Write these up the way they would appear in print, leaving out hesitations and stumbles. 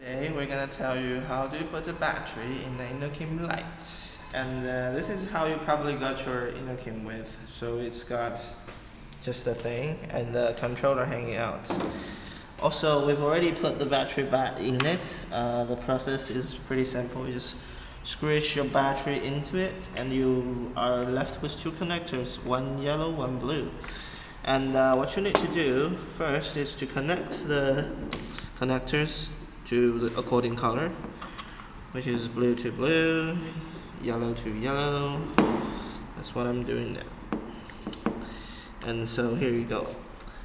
Today we're gonna tell you how to put a battery in the Inokim Lite, and this is how you probably got your Inokim with. So it's got just the thing and the controller hanging out. Also, we've already put the battery back in it. The process is pretty simple. You just squish your battery into it, and you are left with two connectors, one yellow, one blue. And what you need to do first is to connect the connectors to the according color, which is blue to blue, yellow to yellow. That's what I'm doing now. And so here you go.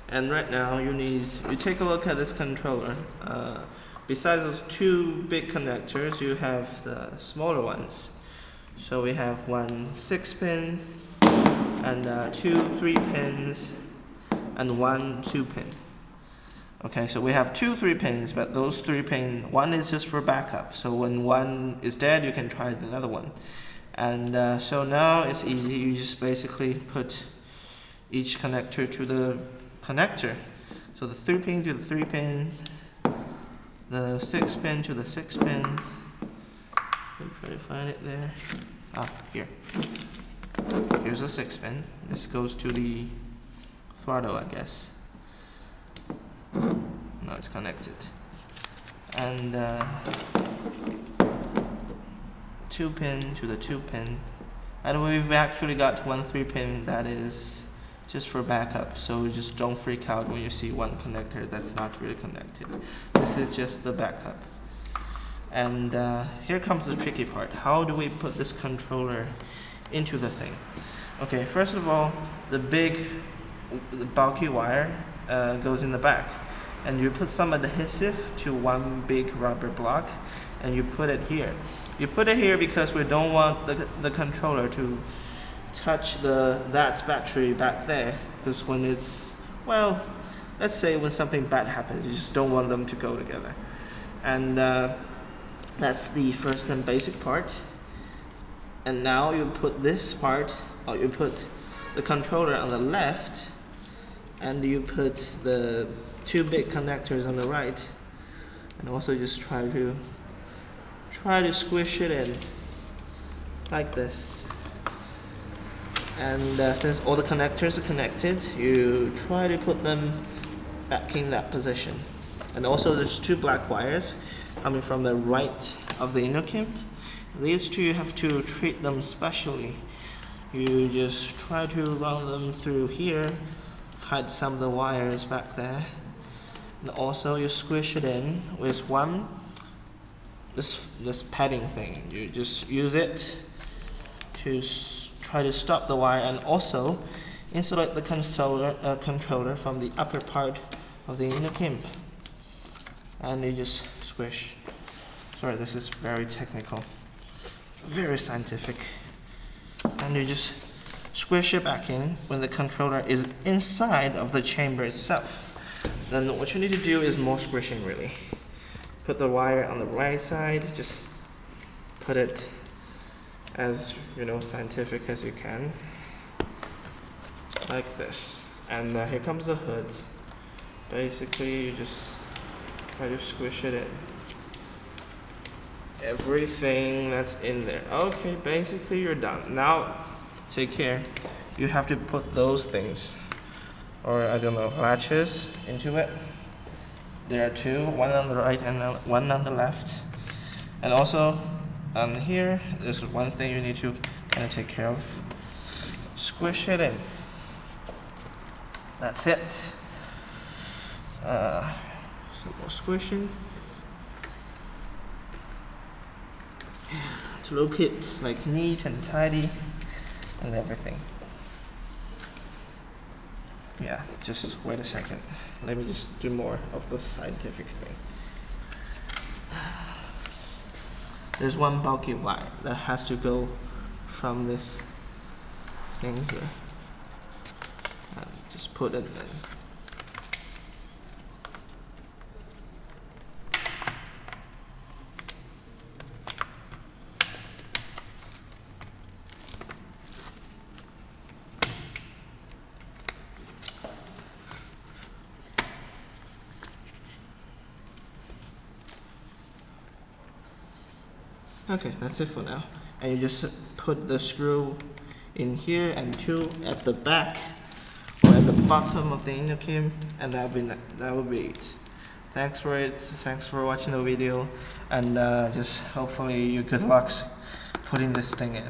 And right now you take a look at this controller. Besides those two big connectors, you have the smaller ones. So we have one 6-pin and two 3-pins and one 2-pin. Okay, so we have two 3-pins, but those 3-pin, one is just for backup. So when one is dead, you can try the other one. And so now it's easy. You just basically put each connector to the connector. So the 3-pin to the 3-pin, the 6-pin to the 6-pin. Let me try to find it there. Here. Here's a 6-pin. This goes to the throttle, I guess. Now it's connected. And 2-pin to the 2-pin. And we've actually got one 3-pin that is just for backup, so just don't freak out when you see one connector that's not really connected. This is just the backup. And here comes the tricky part. How do we put this controller into the thing? Okay, first of all, the big bulky wire goes in the back, and you put some adhesive to one big rubber block, and you put it here. You put it here because we don't want the controller to touch that battery back there, because when it's, well, let's say when something bad happens, you just don't want them to go together. And that's the first and basic part. And now you put this part, or you put the controller on the left, and you put the two big connectors on the right, and also just try to squish it in like this. And since all the connectors are connected, you try to put them back in that position. And also there's two black wires coming from the right of the Inokim. These two, you have to treat them specially. You just try to run them through here, hide some of the wires back there, and also you squish it in with this padding thing. You just use it to try to stop the wire, and also insulate the controller from the upper part of the Inokim. And you just squish. Sorry, this is very technical, very scientific. And you just squish it back in when the controller is inside of the chamber itself. Then what you need to do is more squishing, really. Put the wire on the right side, just put it as scientific as you can, like this. And here comes the hood. Basically you just try to squish it in, everything that's in there. Okay, basically you're done. Now take care, you have to put those things, or I don't know, latches into it. There are two, one on the right and one on the left. And also on here, there's one thing you need to kind of take care of. Squish it in. That's it. Some more squishing to look it like neat and tidy and everything. Yeah, just wait a second. Let me just do more of the scientific thing. There's one bulky wire that has to go from this thing here. Just put it in. Okay, that's it for now. And you just put the screw in here and 2 at the back or at the bottom of the inner cam, and that will be it. Thanks for watching the video, and just hopefully you good luck putting this thing in.